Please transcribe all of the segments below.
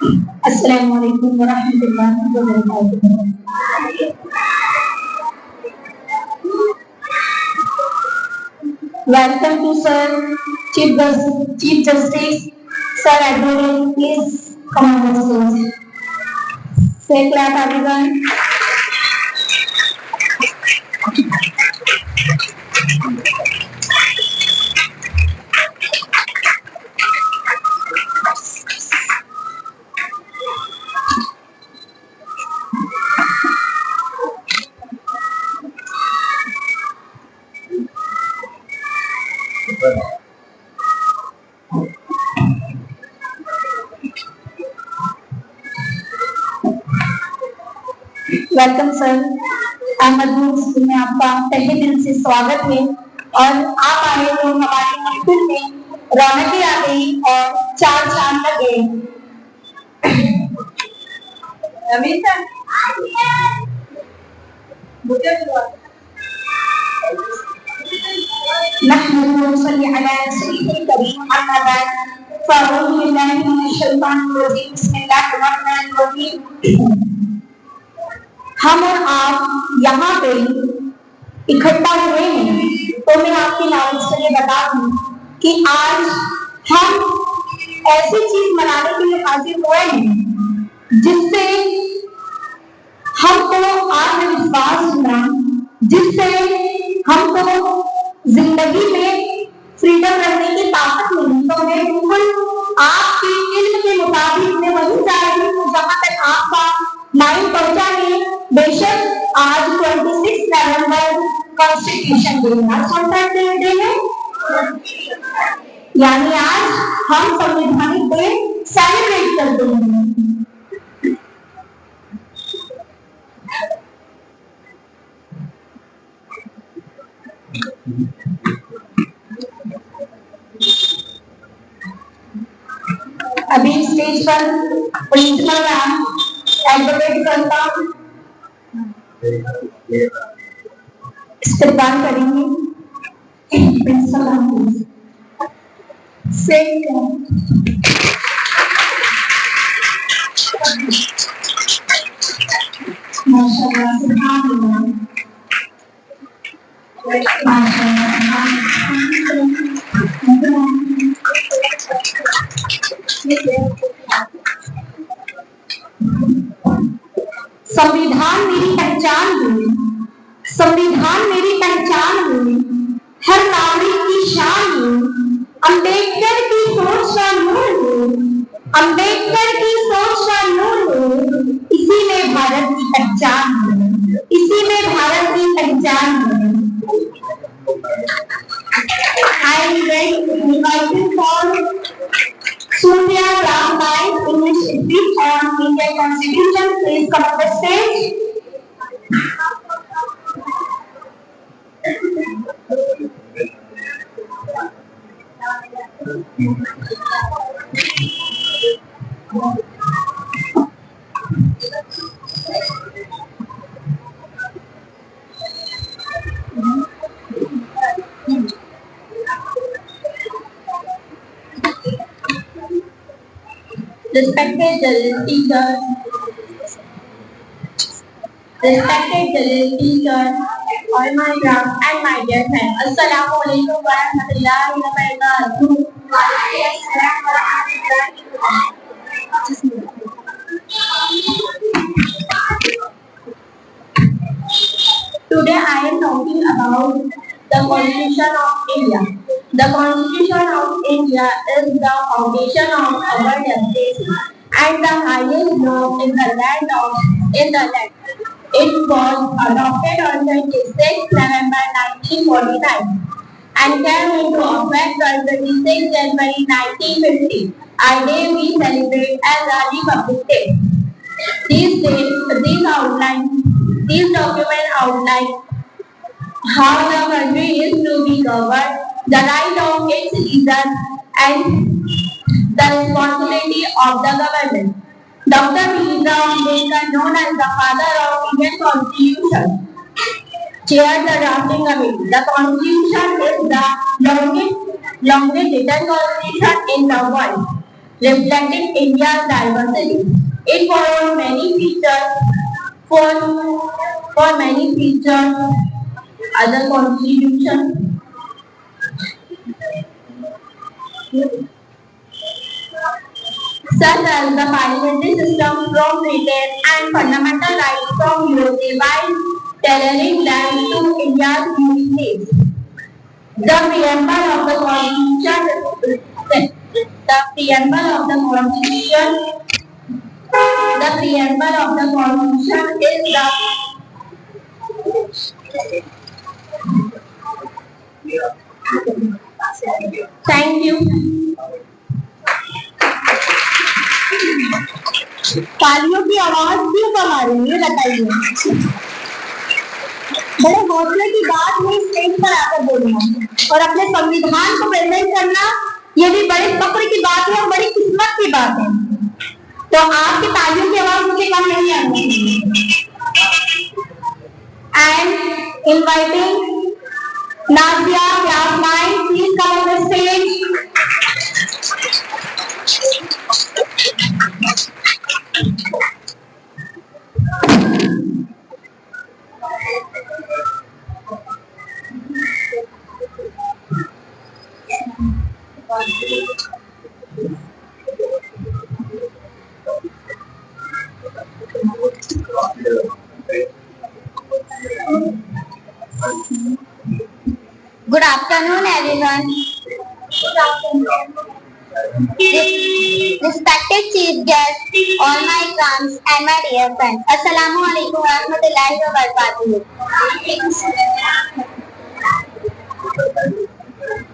अस्सलामु अलैकुम वरहमतुल्लाहि वबरकातुहू। Welcome to Sir Chief Justice Sir Advocate. Please come on the stage. Say clap everyone. Welcome sir, Ahmad school में आपका तहे दिल से स्वागत है और आप आए तो हमारे महफिल में रौनकें आ गई और चार चांद लग गए। नहमदुहु व नसल्ली अला रसूलिहिल करीम, अम्मा बाद, फ़अऊज़ु बिल्लाहि मिनश शैतानिर रजीम, बिस्मिल्लाहिर रहमानिर रहीम। हम और आप यहाँ पे इकट्ठा हुए हैं तो मैं आपकी नॉलेज के लिए बता दूं कि आज हम ऐसी चीज मनाने के लिए हाजिर हुए हैं जिससे हमको आत्मविश्वास मिला, जिससे हमको जिंदगी में फ्रीडम रखने की ताकत मिली। तो मैं बिल्कुल आपके इल्म के मुताबिक मैं वही जा रही हूँ जहाँ तक आपका माइंड पहुंचा है। बेशक आज 26 नवंबर कॉन्स्टिट्यूशन डे है, यानी आज हम संवैधानिक डे सेलिब्रेट करते हैं। अभी स्टेज पर प्रिंसिपल मैम एडवोकेट करता इस्तेमाल करेंगे। प्रिंसिपल मैम से माशाल्लाह सुभान अल्लाह, संविधान मेरी पहचान हुई, संविधान मेरी पहचान हुई, हर नागरिक की शान हुई, अम्बेडकर की सोच का नूर हुई, अम्बेडकर की सोच का नूर हुई, इसी में भारत की पहचान हुई, इसी में भारत की पहचान हुई। I am inviting for Surya Ram Naik, English speech on Indian Constitution. Please come on the stage. Respected Jalil teacher, all my class and my dear friends, Assalamu alaikum wa rahmatullahi wa barakatuh. Today I am talking about the Constitution of India. The Constitution of India is the foundation of our democracy and the highest law in the land. It was adopted on 26 November 1949 and came into effect on 26 January 1950. A day we celebrate as a Republic Day. These documents outline how the country is to be governed, the right of its citizens, and the responsibility of the government. Dr. Bhimrao Ambedkar, known as the father of Indian Constitution, chaired the drafting committee. The Constitution is the longest written constitution in the world. reflecting India's diversity. It follows many features for many features other constitution such as the parliamentary system from Britain and fundamental rights from USA while tailoring them to India's unique needs. The preamble of the constitution is the thank you. तालियों की आवाज क्यों कम आ रही है बताइए। बड़े हौसले की बात है स्टेज पर आकर बोलना और अपने संविधान को प्रेजेंट करना, ये भी बड़े फक्र की बात है और बड़ी किस्मत की बात है। तो आपकी तालियों की आवाज मुझे कम नहीं आनी चाहिए। And inviting Nazia class 9, please come on the stage. Good afternoon, everyone. Respected chief guest, all my friends and my dear friends. Assalamu alaikum wa rahmatullahi wa barakatuh.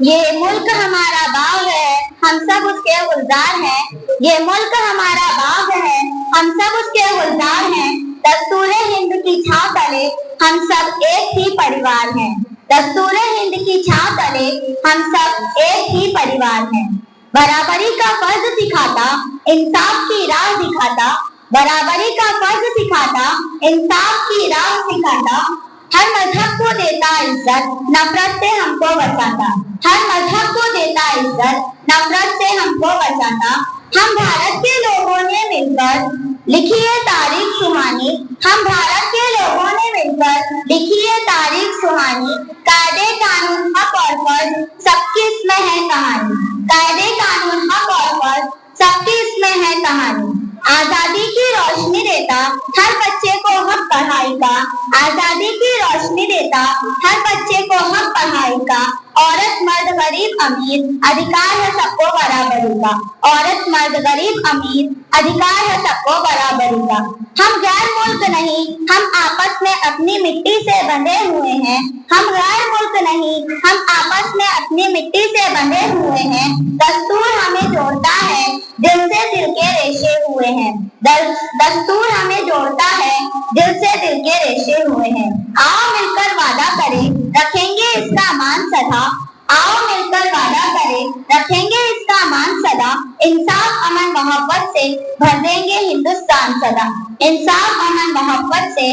ये मुल्क हमारा बाग है, हम सब उसके गुलजार हैं। ये मुल्क हमारा बाग है, हम सब उसके गुलजार हैं। दस्तूर हिंद की छाव तले हम सब एक ही परिवार हैं। दस्तूर हिंद की छाव तले हम सब एक ही परिवार हैं। बराबरी का फर्ज सिखाता, इंसाफ की राह दिखाता। बराबरी का फर्ज सिखाता, इंसाफ की राह सिखाता। हर मजहब को देता इज्जत, नफरत से हमको बचाता। हर मजहब को देता इज्जत, नफरत से हमको बचाता। हम भारत के लोगों ने मिलकर लिखी है तारीख सुहानी। हम भारत के लोगों ने मिलकर लिखी है तारीख सुहानी। कायदे कानून हक और फर्ज सबकी इसमें है कहानी। कायदे कानून हक और फर्ज सबकी इसमें है कहानी। आजादी की रोशनी देता हर बच्चे को हक पढ़ाई का। आजादी की रोशनी देता हर बच्चे को हक पढ़ाई का। औरत मर्द गरीब अमीर अधिकार है सबको बराबरी का। औरत मर्द गरीब अमीर अधिकार है सबको बराबरी का। हम गैर मुल्क नहीं, हम आपस में अपनी मिट्टी से बंधे हुए हैं। हम गैर मुल्क नहीं, हम आपस में अपनी मिट्टी से बंधे हुए हैं। दस्तूर हमें जोड़ता है, दिल से दिल के रेशे हुए हैं। दस्तूर हमें जोड़ता है, दिल से दिल के रेशे हुए हैं। आओ मिलकर वादा करें, रखेंगे इसका मान सदा। आओ मिलकर वादा करें, रखेंगे इसका मान सदा। इंसाफ अमन मोहब्बत से भर देंगे हिंदुस्तान सदा। इंसाफ अमन मोहब्बत से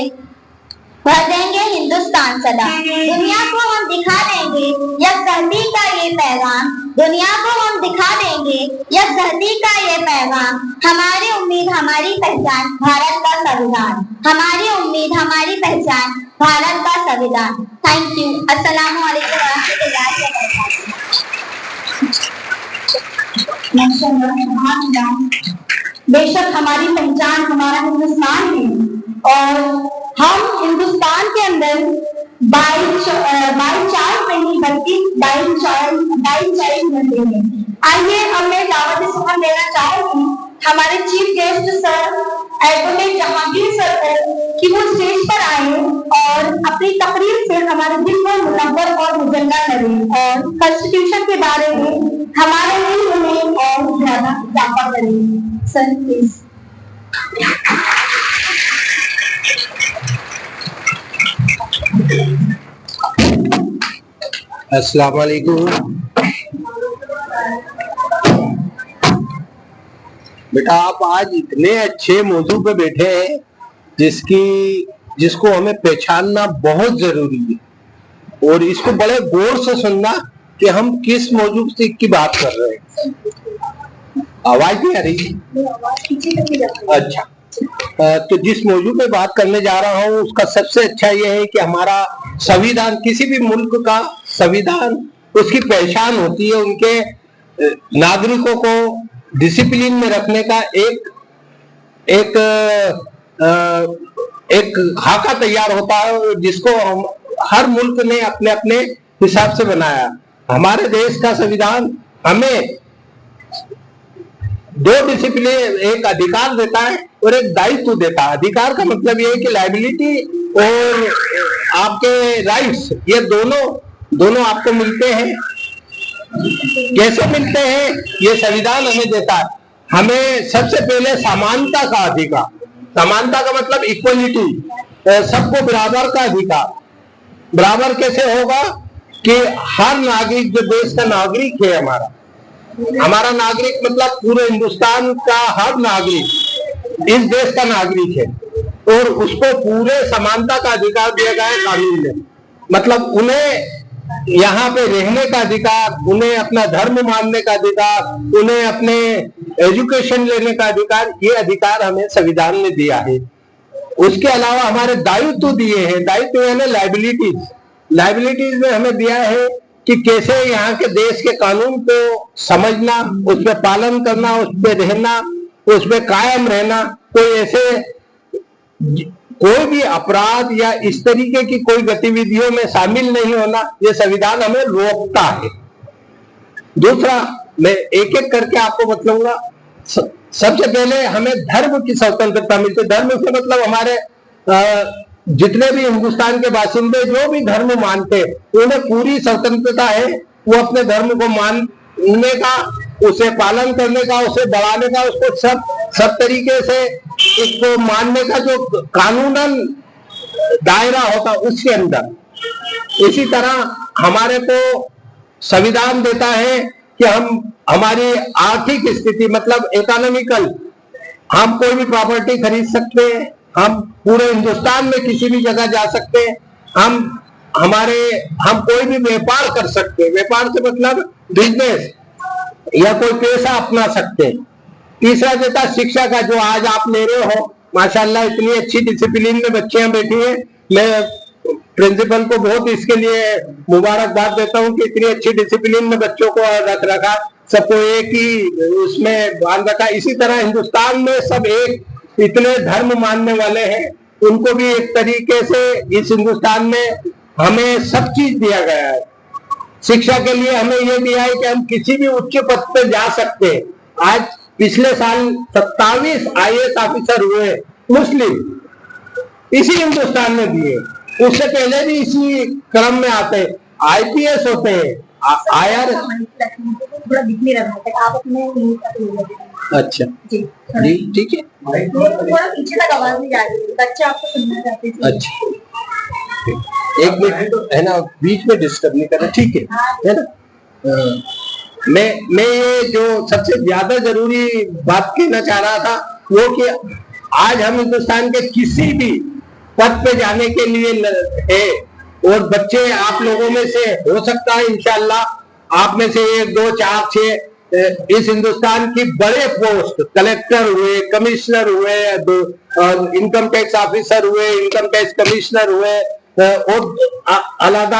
भर देंगे हिंदुस्तान सदा। दुनिया को हम दिखा देंगे यकजहती का ये पैगाम। दुनिया को हम दिखा देंगे यकजहती का ये पैगाम। हमारी उम्मीद हमारी पहचान भारत का संविधान। हमारी उम्मीद हमारी पहचान भारत का संविधान। Thank you. अस्सलाम वालेकुम रहमतुल्लाहि व बरकातहू। बेशक हमारी पहचान हमारा हिंदुस्तान है और हम हिंदुस्तान के अंदर बाई चांस नहीं बल्कि बाई चाइल्ड बनते हैं। आइए अब मैं दावत सुमन देना चाहूंगी हमारे chief guest sir advocate Jahangir sir को कि वो स्टेज पर आए और अपनी तकरीर से हमारे दिल को मुनव्वर और मुजल्ला करें और कॉन्स्टिट्यूशन के बारे में हमारे लिए उन्हें और ज्यादा इजाफा करें। Sir please. अस्सलाम वालेकुम। बेटा आप आज इतने अच्छे मौजू पे बैठे हैं जिसको हमें पहचानना बहुत जरूरी है और इसको बड़े गौर से सुनना कि हम किस मौजू की बात कर रहे हैं। आवाज नहीं आ रही? अच्छा, तो जिस मौजू पे बात करने जा रहा हूँ उसका सबसे अच्छा ये है कि हमारा संविधान, किसी भी मुल्क का संविधान, उसकी पहचान होती है उनके नागरिकों को डिसिप्लिन में रखने का एक एक एक खाका तैयार होता है, जिसको हर मुल्क ने अपने अपने हिसाब से बनाया। हमारे देश का संविधान हमें दो डिसिप्लिन, एक अधिकार देता है और एक दायित्व देता है। अधिकार का मतलब ये है कि लायबिलिटी और आपके राइट्स, ये दोनों आपको मिलते हैं। कैसे मिलते हैं? ये संविधान हमें देता है। हमें सबसे पहले समानता का अधिकार, समानता का मतलब इक्वलिटी, सबको बराबर का अधिकार। बराबर कैसे होगा कि हर नागरिक, जो देश का नागरिक है, हमारा नागरिक मतलब पूरे हिंदुस्तान का हर नागरिक इस देश का नागरिक है और उसको पूरे समानता का अधिकार दिया गया है कानून में। मतलब उन्हें यहाँ पे रहने का अधिकार, उन्हें अपना धर्म मानने का अधिकार, उन्हें अपने एजुकेशन लेने का अधिकार, ये अधिकार हमें संविधान ने दिया है। उसके अलावा हमारे दायित्व दिए हैं। दायित्व यानी लायबिलिटीज, लायबिलिटीज में हमें दिया है कि कैसे यहाँ के देश के कानून को समझना, उस पर पालन करना, उस पर रहना, उस पर कायम रहना, कोई भी अपराध या इस तरीके की कोई गतिविधियों में शामिल नहीं होना, ये संविधान हमें रोकता है। दूसरा, मैं एक एक करके आपको बताऊंगा। सबसे पहले हमें धर्म की स्वतंत्रता मिलती है। धर्म से मतलब हमारे जितने भी हिंदुस्तान के बाशिंदे जो भी धर्म मानते, उन्हें पूरी स्वतंत्रता है। वो अपने धर्म को मानने का, उसे पालन करने का, उसे बढ़ाने का, उसको सब तरीके से इसको मानने का जो कानूनन दायरा होता उसके अंदर। इसी तरह हमारे को संविधान देता है कि हमारी आर्थिक स्थिति मतलब इकोनॉमिकल, हम कोई भी प्रॉपर्टी खरीद सकते हैं, हम पूरे हिंदुस्तान में किसी भी जगह जा सकते हैं, हम कोई भी व्यापार कर सकते हैं। व्यापार से मतलब बिजनेस या कोई पेशा अपना सकते हैं। तीसरा देता शिक्षा का, जो आज आप ले रहे हो, माशाल्लाह इतनी अच्छी डिसिप्लिन में बच्चियां बैठी हैं। मैं प्रिंसिपल को बहुत इसके लिए मुबारकबाद देता हूं कि इतनी अच्छी डिसिप्लिन में बच्चों को रख रखा, सबको एक ही उसमें बांध रखा। इसी तरह हिंदुस्तान में सब एक, इतने धर्म मानने वाले हैं, उनको भी एक तरीके से इस हिंदुस्तान में हमें सब चीज दिया गया है। शिक्षा के लिए हमें यह दिया है कि हम किसी भी उच्च पद पर जा सकते हैं। आज पिछले साल 27 IAS ऑफिसर हुए मुस्लिम, इसी हिंदुस्तान में दिए। उससे पहले भी इसी क्रम में आते हैं, IPS होते हैं, IR। अच्छा जी, ठीक है। थोड़ा पीछे तक आवाज नहीं जा रही, बच्चे आपको सुनना चाहते थे। अच्छा, एक मिनट है ना, बीच में डिस्टर्ब नहीं करना, ठीक है ना। मैं ये जो सबसे ज्यादा जरूरी बात कहना चाह रहा था वो कि आज हम हिंदुस्तान के किसी भी पद पे जाने के लिए है, और बच्चे आप लोगों में से हो सकता है इंशाअल्लाह आप में से 1, 2, 4, 6 इस हिंदुस्तान की बड़े पोस्ट, कलेक्टर हुए, कमिश्नर हुए, इनकम टैक्स ऑफिसर हुए, इनकम टैक्स कमिश्नर हुए, और अलग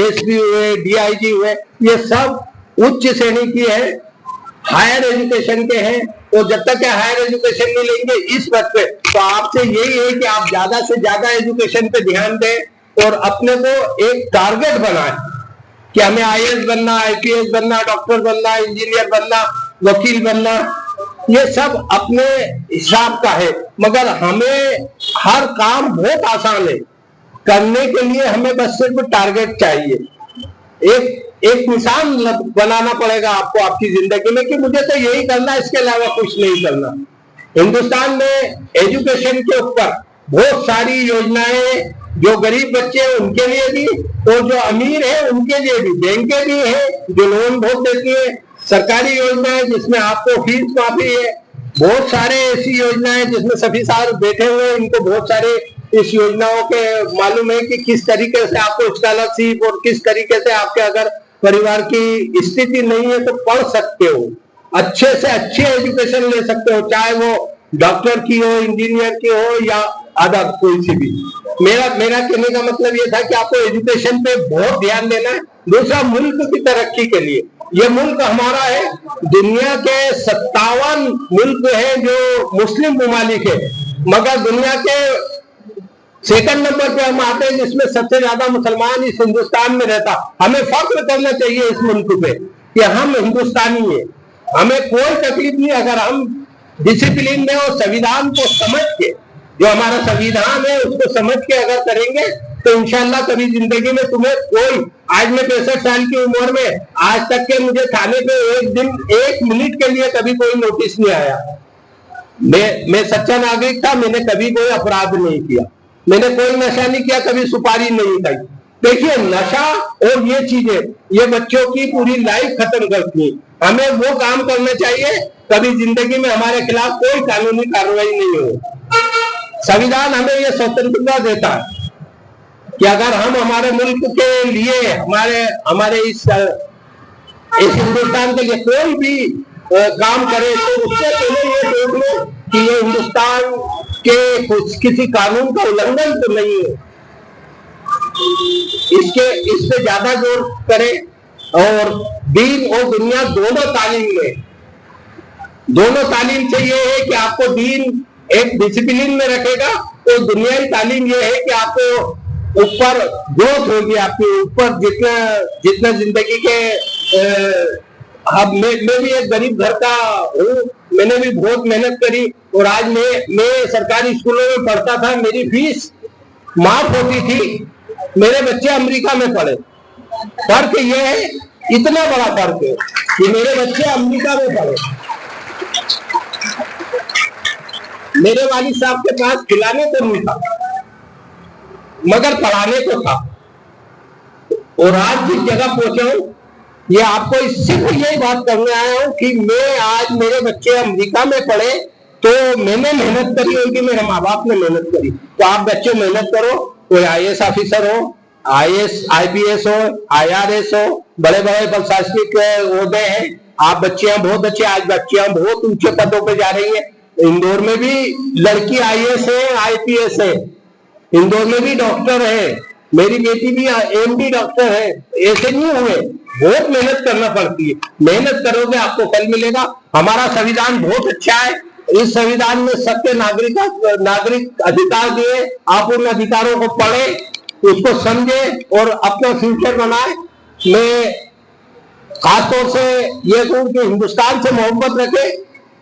SP हुए, DIG हुए, ये सब उच्च श्रेणी की है, हायर एजुकेशन के हैं। और जब तक हायर एजुकेशन नहीं लेंगे इस पद पे, तो आपसे यही है कि आप ज्यादा से ज्यादा एजुकेशन पे ध्यान दें और अपने को एक टारगेट बनाएं कि हमें IAS बनना, IPS बनना, डॉक्टर बनना, इंजीनियर बनना, वकील बनना। ये सब अपने हिसाब का है, मगर हमें हर काम बहुत आसान है करने के लिए। हमें बस सिर्फ टारगेट चाहिए, एक निशान बनाना पड़ेगा आपको आपकी जिंदगी में कि मुझे तो यही करना, इसके अलावा कुछ नहीं करना। हिंदुस्तान में एजुकेशन के ऊपर बहुत सारी योजनाएं, जो गरीब बच्चे हैं उनके लिए भी और जो अमीर है उनके लिए भी, बैंकें भी हैं जो लोन बहुत देती है, सरकारी योजनाएं जिसमें आपको फीस माफी है, बहुत सारे ऐसी योजनाएं जिसमें सभी साल बैठे हुए इनको बहुत सारे इस योजनाओं के मालूम है कि किस तरीके से आपको स्कॉलरशिप और किस तरीके से आपके अगर परिवार की स्थिति नहीं है तो पढ़ सकते हो। अच्छे से अच्छी एजुकेशन ले सकते हो, चाहे वो डॉक्टर की हो, इंजीनियर की हो या अदर कोई सी भी। मेरा कहने का मतलब ये था कि आपको एजुकेशन पे बहुत ध्यान देना है। दूसरा, मुल्क की तरक्की के लिए, ये मुल्क हमारा है, दुनिया के 57 मुल्क हैं जो मुस्लिम ममालिक है, मगर दुनिया के सेकंड नंबर पे हम आते हैं जिसमें सबसे ज्यादा मुसलमान इस हिंदुस्तान में रहता। हमें फख्र करना चाहिए इस मुल्क पे कि हम हिंदुस्तानी हैं, हमें कोई तकलीफ नहीं अगर हम डिसिप्लिन में और संविधान को समझ के, जो हमारा संविधान है उसको समझ के अगर करेंगे तो इंशाल्लाह कभी जिंदगी में तुम्हें कोई, आज मैं 65 साल की उम्र में आज तक के मुझे थाने पे एक दिन 1 मिनट के लिए कभी कोई नोटिस नहीं आया। मैं सच्चा नागरिक था, मैंने कभी कोई अपराध नहीं किया, मैंने कोई नशा नहीं किया, कभी सुपारी नहीं खाई। देखिए, नशा और ये चीजें ये बच्चों की पूरी लाइफ खत्म करती है। हमें वो काम करना चाहिए कभी जिंदगी में हमारे खिलाफ कोई कानूनी कार्रवाई नहीं हो। संविधान हमें ये स्वतंत्रता देता है कि अगर हम हमारे मुल्क के लिए, हमारे इस हिंदुस्तान के लिए कोई भी काम करे तो उससे पहले ये देख लो कि ये हिंदुस्तान के किसी कानून का उल्लंघन तो नहीं है, इस पे ज्यादा जोर करें। और दीन और दुनिया दोनों तालीम में, दोनों तालीम से ये है कि आपको दीन एक डिसिप्लिन में रखेगा, तो दुनियाई तालीम ये है कि आपको ऊपर ग्रोथ होगी, आपके ऊपर जितना जिंदगी के अब मैं भी एक गरीब घर का हूँ, मैंने भी बहुत मेहनत करी और आज मैं सरकारी स्कूलों में पढ़ता था, मेरी फीस माफ होती थी, मेरे बच्चे अमेरिका में पढ़े। फर्क ये है, इतना बड़ा फर्क है कि मेरे बच्चे अमेरिका में पढ़े। मेरे वालिद साहब के पास खिलाने को नहीं था मगर पढ़ाने को था, और आज जिस जगह पहुंचा हूं, ये आपको सिर्फ यही बात करने आया हूं कि मैं आज मेरे बच्चे अमेरिका में पढ़े तो मैंने मेहनत करी होगी, मेरे माँ बाप ने मेहनत करी। तो आप बच्चे मेहनत करो, कोई IAS ऑफिसर हो, IAS IPS हो, IRS हो, बड़े बड़े प्रशासनिक ओहदे हैं, आप बच्चियां बहुत अच्छे, आज बच्चियां बहुत ऊंचे पदों पे जा रही है। इंदौर में भी लड़की IAS है, IPS है, इंदौर में भी डॉक्टर है, मेरी बेटी भी MD डॉक्टर है। ऐसे नहीं हुए, बहुत मेहनत करना पड़ती है, मेहनत करोगे आपको फल मिलेगा। हमारा संविधान बहुत अच्छा है, इस संविधान में सबके नागरिक अधिकार दिए, आप उन अधिकारों को पढ़े, उसको समझे और अपना फ्यूचर बनाए। मैं खासतौर से ये कहूं कि हिंदुस्तान से मोहब्बत रखे,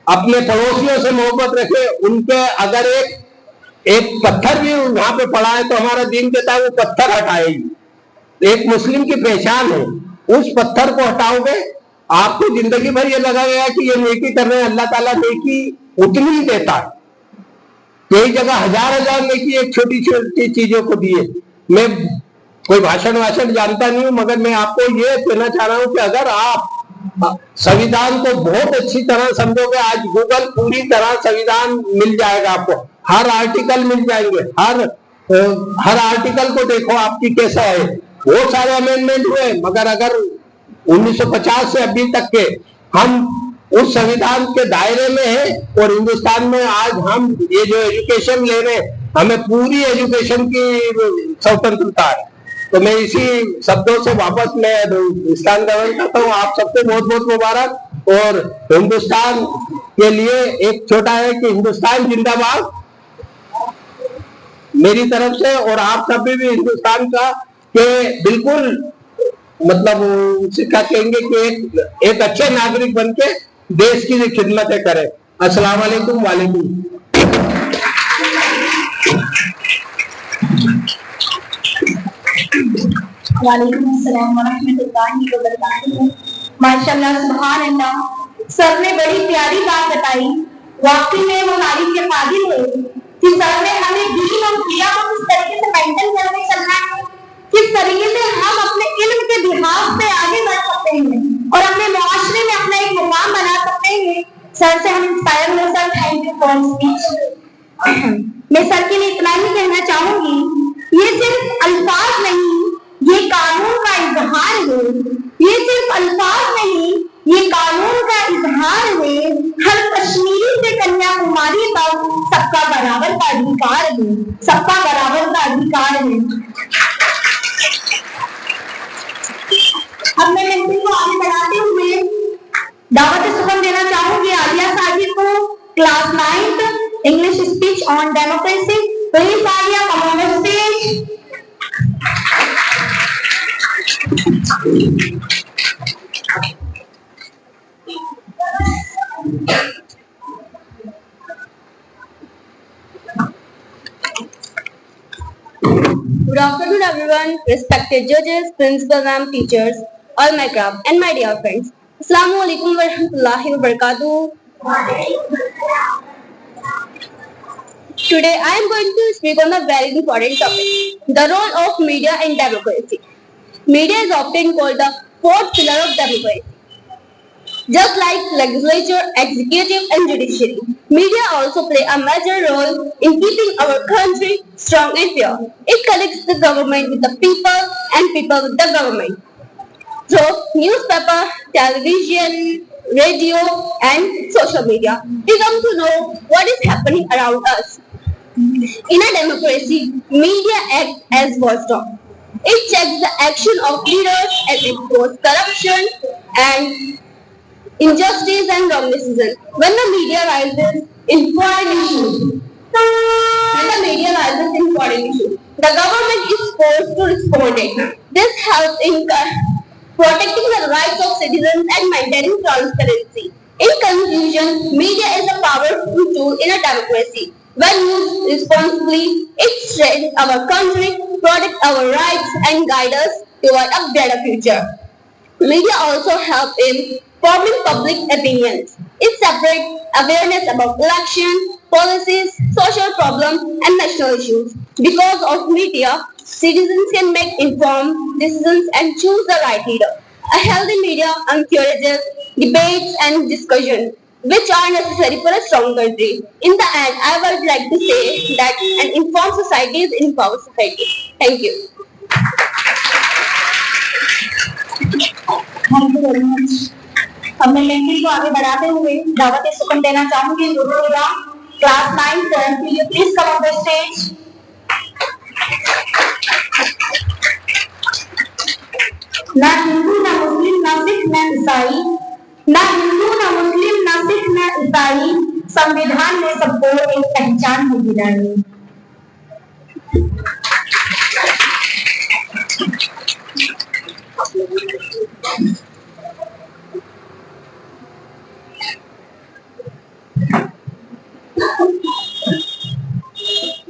अपने पड़ोसियों से मोहब्बत रखे, उनके अगर एक पत्थर भी वहां पे पड़ा है तो हमारा दीन कहता है वो पत्थर हटाएगी। एक मुस्लिम की पहचान है, उस पत्थर को हटाओगे आपको जिंदगी भर ये लगेगा कि ये नेकी कर रहे हैं, अल्लाह ताला नेकी उतनी ही देता है। कई जगह हजार नेकी एक छोटी छोटी चीजों को दिए। मैं कोई भाषण जानता नहीं हूं, मगर मैं आपको ये कहना चाह रहा हूं कि अगर आप संविधान को बहुत अच्छी तरह समझोगे, आज गूगल पूरी तरह संविधान मिल जाएगा आपको, हर आर्टिकल मिल जाएंगे, हर आर्टिकल को देखो आपकी कैसा है। बहुत सारे अमेंडमेंट हुए, मगर अगर 1950 से अभी तक के हम उस संविधान के दायरे में हैं और हिंदुस्तान में आज हम ये जो एजुकेशन ले रहे हैं, हमें पूरी एजुकेशन की स्वतंत्रता है। तो मैं इसी शब्दों से वापस मैं इस्लाम ग्रहण करता हूँ। आप सबको बहुत बहुत मुबारक। और हिंदुस्तान के लिए एक छोटा है कि हिंदुस्तान जिंदाबाद मेरी तरफ से, और आप सभी भी हिंदुस्तान का के बिल्कुल मतलब सिक्का कहेंगे कि एक अच्छे नागरिक बन के देश की खिदमतें करें। अस्सलाम वालेकुम। वालेकुम अस्सलाम वरहमतुल्लाहि वबरकातुहू। माशाअल्लाह, सुभान अल्लाह, सर ने बड़ी प्यारी बात बताई। वाकई में वो तारीफ के काबिल है कि सर ने हमें दीन और दुनिया को किस तरीके से मेंटेन करके चलना है, किस तरीके से हम अपने इल्म के बिहाफ पे आगे बढ़ सकते हैं और अपने मुआशरे में अपना एक मुकाम बना सकते हैं। सर से हम इंस्पायर हुए। Sir, thank you for speech. मैं सर के लिए इतना ही कहना चाहूंगी, ये सिर्फ अल्फाज नहीं, ये कानून का इजहार है। ये सिर्फ अल्फाज नहीं, ये कानून का इजहार है, हर कश्मीरी से कन्याकुमारी तक सबका बराबर का अधिकार है, सबका बराबर का अधिकार है। अब मैं लेक्चर को आगे बढ़ाते हुए दावत सुखम देना चाहूंगी आलिया साहिब को, class 9th English speech on democracy. Please Alia come on the stage. Good afternoon, everyone. Respected judges, principal ma'am, teachers, all my craft, and my dear friends. Assalamu alaikum wa rahmatullahi wa barakatuh. Today, I am going to speak on a very important topic: the role of media in democracy. Media is often called the fourth pillar of democracy. Just like legislature, executive, and judiciary, media also play a major role in keeping our country strong and fair. It connects the government with the people and people with the government. Through newspaper, television, radio, and social media, we come to know what is happening around us. In a democracy, media acts as watchdog. It checks the action of leaders and exposes corruption and injustice and wrong decisions. When the media rises in foreign issues, the government is forced to respond it. This helps in protecting the rights of citizens and maintaining transparency. In conclusion, media is a powerful tool in a democracy. When used responsibly, it strengthens our country, protects our rights, and guides us toward a better future. Media also help in forming public opinions. It spreads awareness about elections, policies, social problems, and national issues. Because of media, citizens can make informed decisions and choose the right leader. A healthy media encourages debates and discussion, which are necessary for a strong country. In the end, I would like to say that an informed society is an empowered society. Thank you. Thank you very much. अब मैं lecture को आगे बढ़ाते हुए दावत सुखम देना चाहूंगी class 9th will you please come on the stage। ना हिंदू ना मुस्लिम ना सिख ना ईसाई, ना हिंदू ना मुस्लिम ना सिख ना ईसाई, संविधान ने सबको एक पहचान भी दिलाई।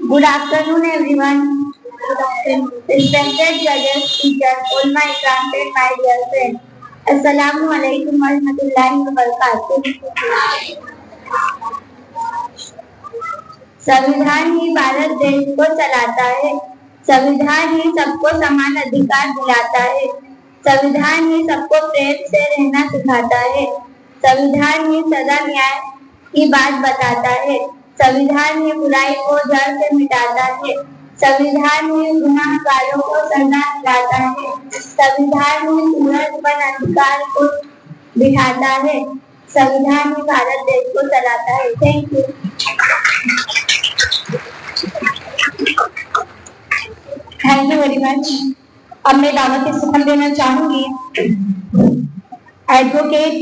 Good afternoon, everyone. Respected judges, teachers, all my granted, my dear friends. Assalamu alaikum wa rahmatullahi wa barakatuh. संविधान ही भारत देश को चलाता है, संविधान ही सबको समान अधिकार दिलाता है, संविधान ही सबको प्रेम से रहना सिखाता है, संविधान ही सदा न्याय की बात बताता है, संविधान ही बुराई को जड़ से मिटाता है, संविधान ही गुनाहगारों को सजा दिलाता है, संविधान ही सूरज पर अधिकार को बिठाता है, संविधान ही भारत देश को चलाता है। Thank you. Thank you very much. अब मैं दावत सुखम देना चाहूंगी एडवोकेट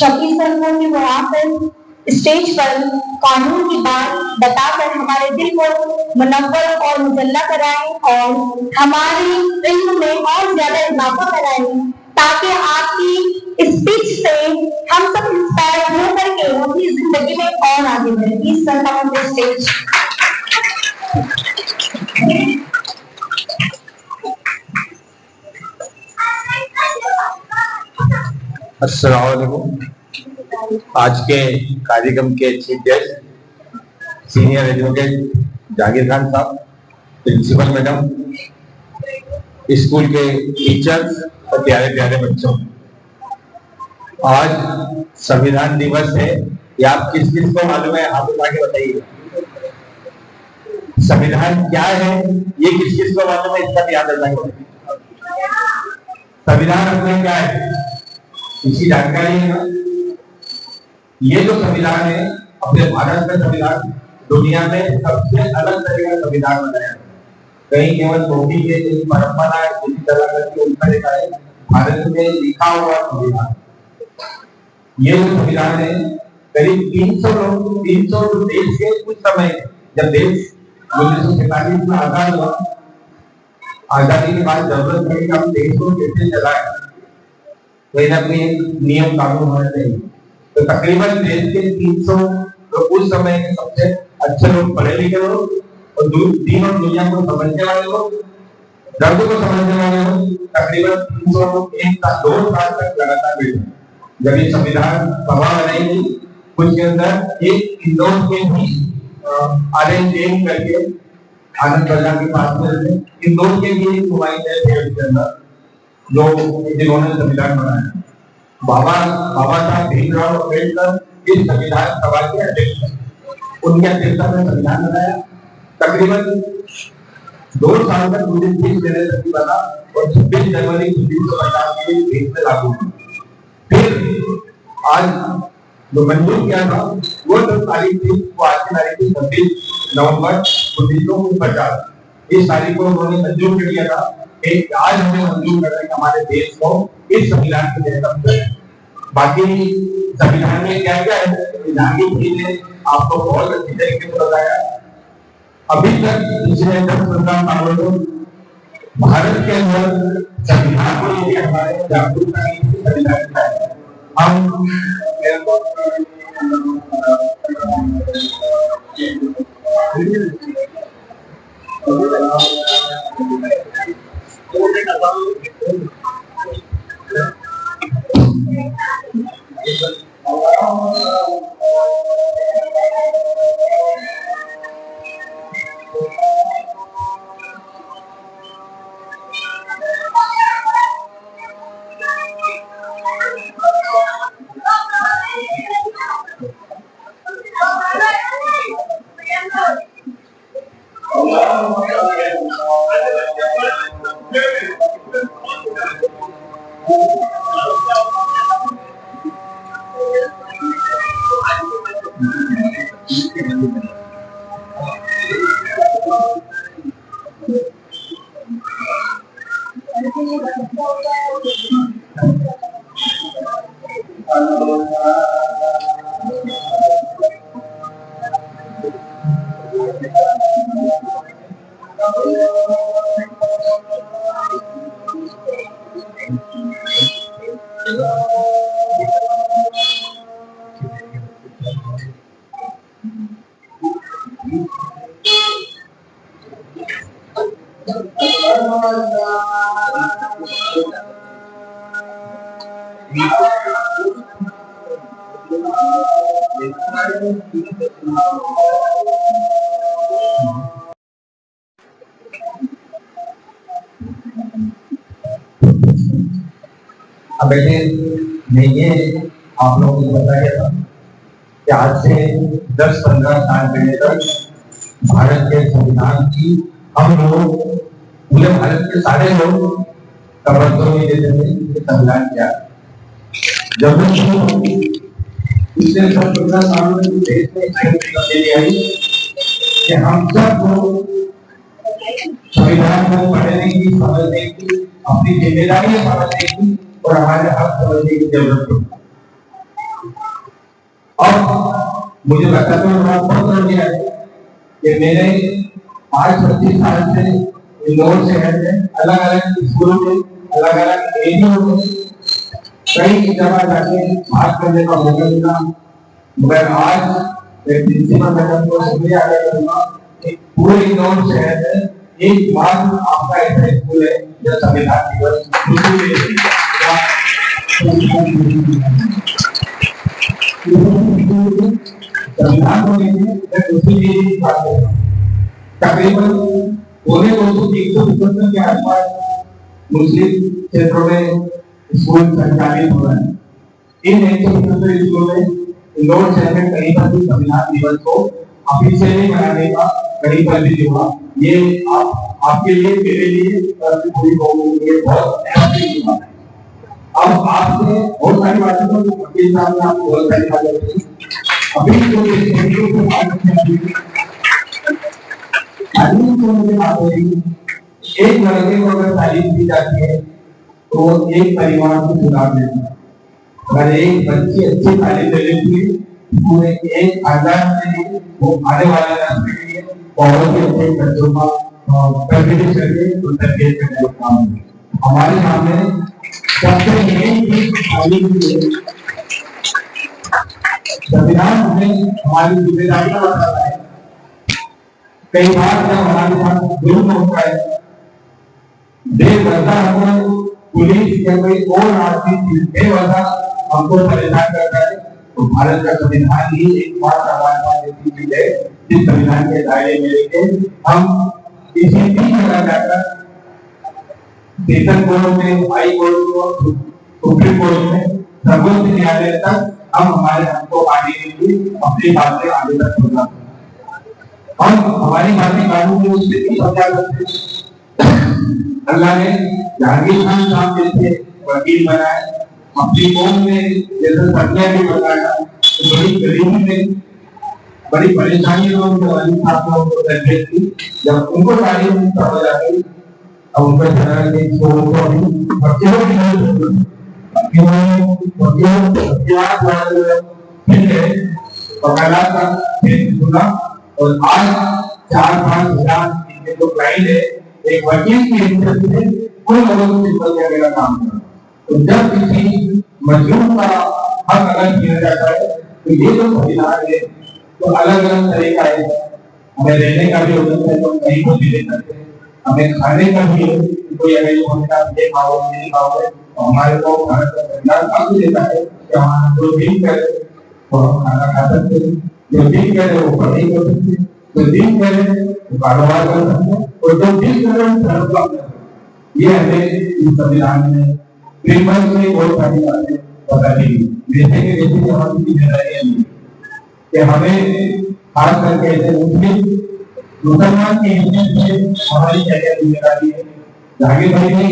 शफी सर को कि वो आकर स्टेज पर कानून की बात बताकर हमारे दिल को मुनव्वर और मुजल्ला कराएं और हमारी इल्म में और ज्यादा इजाफा कराएं, ताकि आपकी स्पीच से हम सब इंस्पायर हो करके अपनी जिंदगी में और आगे बढ़े। Please sir come on the stage. अस्सलाम वालेकुम। आज के कार्यक्रम के chief guest senior advocate Zakir Khan साहब, प्रिंसिपल मैडम, स्कूल के टीचर्स और प्यारे प्यारे बच्चों, आज संविधान दिवस है। ये आप किस किस को मालूम है? हाथ उठा के बताइए। संविधान क्या है ये किस किस को मालूम है? इसका ध्यान रखना है। संविधान अपने क्या है? इसकी जानकारी है ना? ये जो संविधान है, अपने भारत का संविधान दुनिया में सबसे अलग तरह का संविधान बनाया है। कहीं केवल मोदी के एक परंपरा है, किसी तरह करके उनका लिखा है, भारत में लिखा हुआ संविधान। ये जो संविधान है, करीब 300 देश के उस समय जब देश 1947 में आजाद हुआ, आजादी के बाद जरूरत पड़ी कि हम देश को कैसे चलाएं, कोई ना कोई नियम कानून होना चाहिए। तो तकरीबन देश के 300 तो उस समय के सबसे अच्छे लोग, पढ़े लिखे लोग और दीन और दुनिया को समझने वाले लोग, दर्द को समझने वाले लोग, तकरीबन 300 लोग 2 साल तक लगातार बैठे। जब ये संविधान सभा बनाई गई, उसके अंदर एक इंदौर के भी आनंद जैन करके आनंद बाजार के पास में रहते, इंदौर के भी एक नुमाइंदे थे उसके अंदर, जो जिन्होंने संविधान बनाया। बाबा साहब भीमराव अम्बेडकर इस संविधान सभा के अध्यक्ष हैं। उनके अध्यक्षता में संविधान बनाया। तकरीबन 2 साल तक मुझे 30 महीने तक बना और 26 जनवरी 1950 के देश में लागू हुआ। फिर आज जो मंजूर किया था वो जो तारीख थी, वो आज की तारीख थी 26 नवंबर 1950। इस तारीख को उन्होंने मंजूर कर दिया था कि आज हमें मंजूर कर रहे हैं हमारे देश को इस संविधान के तहत। बाकी संविधान में क्या क्या है, संविधान की चीजें आपको बहुत अच्छी तरीके से बताया। अभी तक पिछले 10-15 सालों में भारत के अंदर संविधान को लेकर हमारे जागरूकता की संविधान है। हम ये आप लोगों को बताया था कि आज से 10-15 साल पहले तक भारत के संविधान की हम लोग, पूरे भारत के सारे लोग समर्थन नहीं देते थे संविधान क्या। जब पिछले 10-15 सालों में देश में आई कि हम सब लोग संविधान को पढ़ने की, समझने की, अपनी जिम्मेदारी समझने की और हमारे हक समझने की जरूरत है। और मुझे लगता है बहुत बढ़िया है कि मेरे 25 साल से इंदौर शहर में अलग अलग स्कूलों में, अलग अलग एरियो में कई जगह जाके बात करने का मौका मिला। मगर आज मैं प्रिंसिपल मैडम को शुक्रिया अदा करूंगा कि पूरे इंदौर शहर में एक बार आपका ऐसा स्कूल है जो संविधान दिवस संविधान को लेकर बात करूंगा। तकरीबन 250 के आसपास मुस्लिम क्षेत्रों में स्कूल संचालित हो रहे हैं। इन 175 स्कूलों में इंदौर शहर में कहीं पर भी संविधान दिवस को ऑफिशियली मनाने का कहीं पर भी हुआ। ये आपके लिए, मेरे लिए, पूरी कौम के लिए बहुत अहम बात है। अब आपने बहुत सारी बातें तो वकील साहब ने आपको बहुत सारी बातें की। अभी जो एक लड़के को अगर तालीम दी जाती है तो वो एक परिवार को सुधार देता है। अगर एक बच्ची अच्छी तालीम ले लेती है पूरे एक खानदान के लिए, वो आने वाले रास्ते के लिए बहुत ही अच्छे बच्चों का परवरिश करके तो तरबियत करने का काम है। हमारे सामने सबसे मेन चीज तालीम की है। संविधान हमें हमारी जिम्मेदारियां बताता है। कई बार जब हमारे साथ जुल्म होता है, बेवजह हमको पुलिस या कोई और आदमी बेवजह हमको परेशान करता है, तो भारत का संविधान ही एक बात हमारे पास ऐसी चीज है जिस संविधान के दायरे में लेके हम किसी भी जगह जाकर सेशन कोर्ट में, हाई कोर्ट में, सुप्रीम कोर्ट में, सर्वोच्च न्यायालय तक हम हमारे हक को पाने के लिए अपनी बातें आगे तक पहुंचा सकते। हम हमारी बातें कानून में उससे भी समझा सकते। अल्लाह ने जहांगीर खान साहब जैसे वकील बनाए, अपनी कौम में जैसे सत्या भी बनाया, तो बड़ी गरीबी में बड़ी परेशानी में उनको अली साहब ने उनको तरबियत की। जब उनको तालीम समझ आ गई, अब उनका चला के छोड़ को अभी वकीलों की नहीं वकालत का सुना, और आज 4-5 हजार इनके जो क्लाइंट है एक वकील की इज्जत से उन लोगों को निकल जाने का काम करा। तो जब किसी मजलूम का हक अलग किया जाता है तो ये जो संविधान है तो अलग अलग तरीका है। हमें रहने का भी होता है तो कहीं को भी ले सकते हैं, हमें खाने का भी है, कोई अगर ये खाओ नहीं खाओगे तो हमारे को भारत का संविधान काफी देता है कि हमारा जो दिन करे तो हम खाना खा सकते हैं, जो दिन करे वो पढ़ाई कर सकते हैं, जो दिन करे वो कारोबार कर सकते हैं, और जो दिन करे वो धर्म कर सकते हैं। ये हमें इस संविधान में प्रेमल से बहुत सारी बातें बता दी। जैसे कि हमारी जिम्मेदारियां हैं कि हमें खास करके ऐसे मुसलमान की इज्जत से हमारी क्या क्या जिम्मेदारी है। जहांगीर भाई ने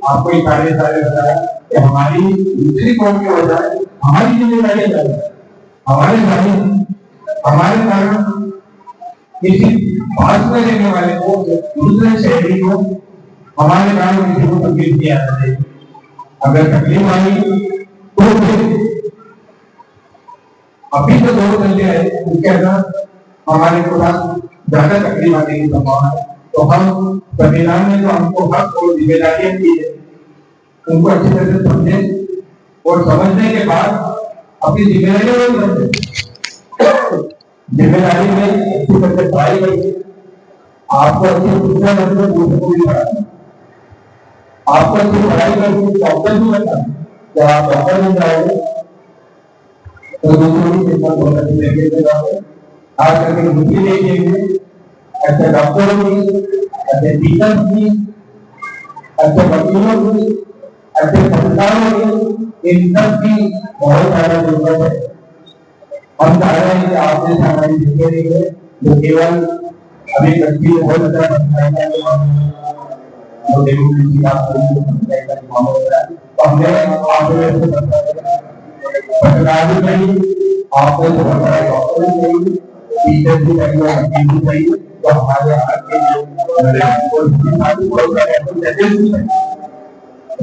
आपको सारे बताया कि हमारी दूसरी कौम के बजाय हमारी जिम्मेदारी क्या है। हमारे कारण किसी पास में रहने वाले को, दूसरे शहरी को हमारे कारण किसी को तकलीफ नहीं आना चाहिए। अगर तकलीफ आई तो अभी तो 2 घंटे है, उसके अंदर हमारे को ज्यादा तकलीफ आने की संभावना है। तो हम संविधान में जो हमको हक और जिम्मेदारियां दी है उनको अच्छी तरह से समझे, और समझने के बाद अपनी जिम्मेदारियों को समझे। जिम्मेदारी में अच्छी तरह से पढ़ाई करिए, आपको अच्छी शिक्षा करके दूसरों को भी पढ़ाना, आपको अच्छी पढ़ाई करके डॉक्टर भी बनना। जब आप डॉक्टर बन जाओगे तो दूसरों की शिक्षा बहुत अच्छी तरीके से जाओगे। आज करके बुद्धि देखेंगे, अच्छे डॉक्टरों की, अच्छे टीचर्स की, अच्छे वकीलों की, अच्छे संस्थानों की, इन सब की बहुत ज्यादा जरूरत है। हम चाह रहे हैं कि आपने हमारी जिम्मेदारी है जो केवल अभी कच्ची बहुत अच्छा बनता वो डेमोक्रेसी का मामला होता है। तो हमने आपको पत्रकार भी चाहिए, आपको डॉक्टर भी चाहिए, टीचर भी चाहिए, वकील भी चाहिए। तो हमारे यहाँ के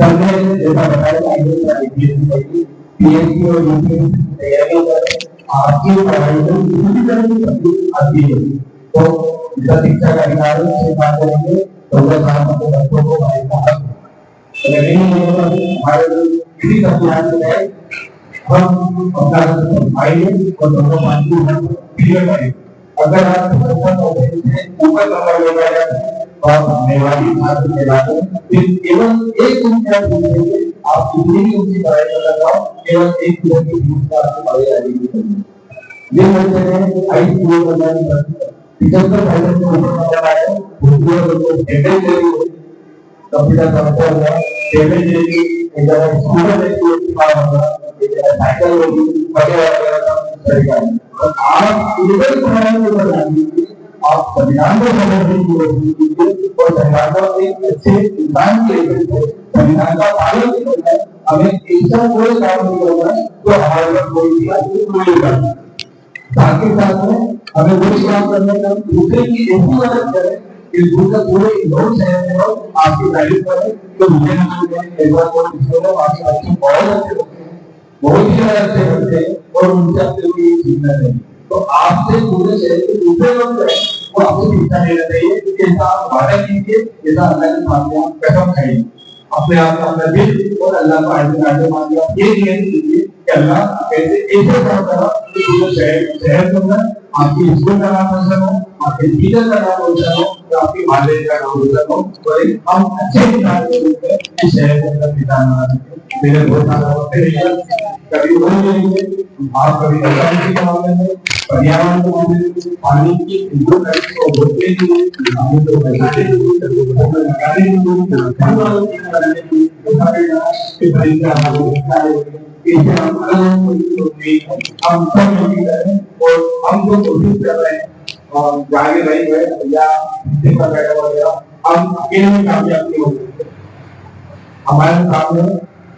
हमने जैसा बताया पीएचडी और यूपीएससी तैयारियों कर आपकी पढ़ाई को किसी तरह की तकलीफ आती है तो शिक्षा का अधिकार से बात करेंगे तो अपने बच्चों को नहीं हमारे किसी संविधान में हम अपना आएंगे और दोनों मान को क्लियर करेंगे। अगर आप ऊपर नंबर ले जाए तो आप मेवाड़ी छात्र के लाते केवल एक पूछेंगे आप कितनी भी ऊंची पढ़ाई कर जाओ, केवल एक किलो की फीस का आपको पढ़ाई आएगी। ये बोलते हैं हाई स्कूल करना नहीं करते 75% से ऊपर नंबर आए उसको एवरेज ले ली कंप्यूटर सॉफ्टवेयर हुआ एवरेज ले ली एक जगह स्टूडेंट एक साइकिल होगी वगैरह तरीका है। आप इलेवल पढ़ाई को बनाएंगे, आप संविधान को समझने की कोशिश कीजिए और संविधान को एक अच्छे इंसान के लेवल पे संविधान का पालन नहीं करना है, हमें ऐसा कोई काम नहीं करना है तो हमारे पास कोई दिया नहीं करना। साथ ही साथ में हमें वही काम करना है दूसरे की ऐसी मदद करें कि दूसरे पूरे इंदौर शहर में लोग आपकी तारीफ करें तो मुझे एक बार कोई दूसरे आपके बच्चे बहुत अच्छे बच्चे हैं, बहुत ही अच्छे बच्चे हैं और उनसे आपसे कोई सीखना चाहिए। तो आपसे पूरे शहर के दूसरे लोग जो है वो आपसे शिक्षा लेना चाहिए कि ऐसा आप वादा कीजिए, ऐसा अल्लाह के सामने आप कसम खाइए अपने आप का अपना दिल और अल्लाह को आगे मान लिया। ये नियत कीजिए कि अल्लाह कैसे ऐसे काम करा कि पूरे शहर के अंदर आपकी स्कूल का नाम रोशन हो, आपके टीचर का नाम रोशन हो, तो आपकी वालिद का नाम रोशन हो, और एक हम अच्छे इंसान के रूप में इस शहर के अंदर निशान बना सकें। मेरे बहुत सारा वक्त कभी वो नहीं आप कभी इकोनॉमी के मामले में, पर्यावरण के मामले में, पानी की इम्प्रूव करने को रोकने के लिए हमें तो बताने के लिए लगाने के लिए हम सब मिलकर करें और हम जो कोशिश कर रहे हैं और जागे रह गए या बैठा वगैरह हम अकेले में कामयाब नहीं हो सकते। हमारे सामने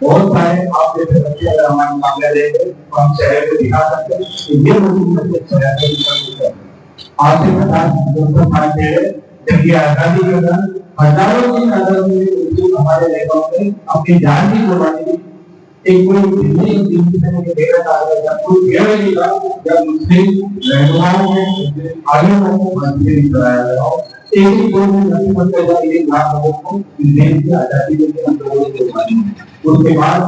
बहुत सारे आप जैसे बच्चे अगर हमारे सामने रहेंगे तो हम शहर को दिखा सकते हैं कि ये शहर को आज से 50-200 साल पहले जब ये आजादी के दौरान हजारों की तादाद में हमारे नेताओं ने अपनी जान की कुर्बानी दी। एक कोई कोई जब मुस्लिम रहनुमाओं ने आगे को मस्जिद कराया गया एक ही कोई नहीं मतलब 1 लाख लोगों को देश की आजादी के लिए आंदोलन करवाई। उसके बाद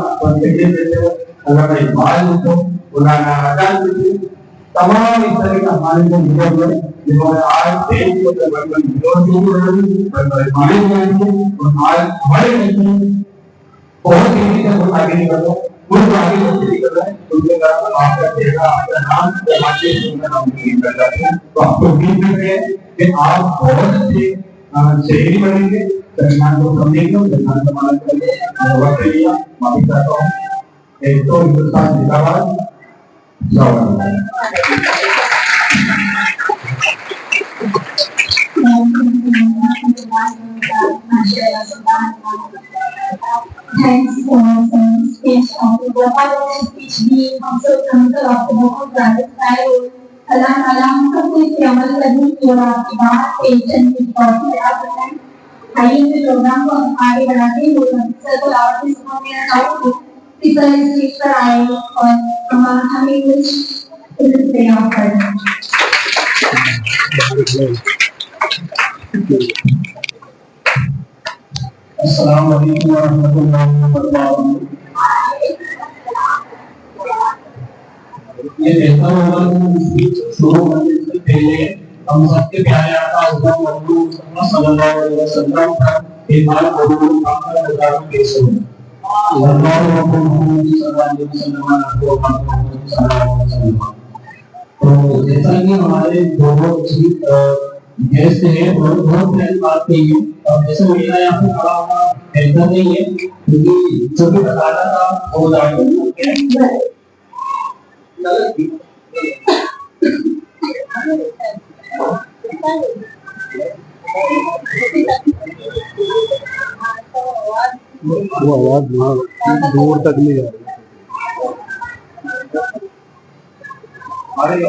अल्लामा इकबाल को मौलाना आजाद तमाम इस तरह के हमारे जो लीडर हुए जिन्होंने आज देश को और आज हमारे नेता बहुत तेजी से आगे निकल रहे हैं, खुद आगे निकल रहे हैं, उनके कारण आपका चेहरा आपका नाम समाज में नाम कर जाते हैं। तो आपको उम्मीद करते हैं कि आप बहुत अच्छे शहरी बनेंगे, संविधान को समझेंगे, संविधान का पालन करेंगे। वक्त लिया माफी चाहता हूँ। एक तो हिंदुस्तान जिंदाबाद। Thanks for some speech of the speech being also council of the local private side. अल्लाह सबको इस अमल करने की और आपकी बात पेशन की तौर आप आइए इस प्रोग्राम को आगे बढ़ाते हैं। सर को लावत में सुना मेरा चाहूँ कि सर इस स्टेज पर आए और हमें कुछ तैयार करें। अस्सलाम वालेकुम वरहमतुल्लाहि वबरकातुहू। ये बेहतर होगा कि शुरू करने से पहले हम सबके प्यारे आका हज़रत मोहम्मद सल्लल्लाहु अलैहि वसल्लम पर एक बार कबूल का नज़ारा पेश हो। अल्लाह मोहम्मद सल्लल्लाहु अलैहि वसल्लम। तो जैसा कि हमारे दोनों गेस्ट है और बहुत प्यारी बात कही है। और जैसे मेरा यहाँ पे खड़ा होना ऐसा नहीं है क्योंकि जो भी बताना था वो आवाज दूर तक नहीं आ रही।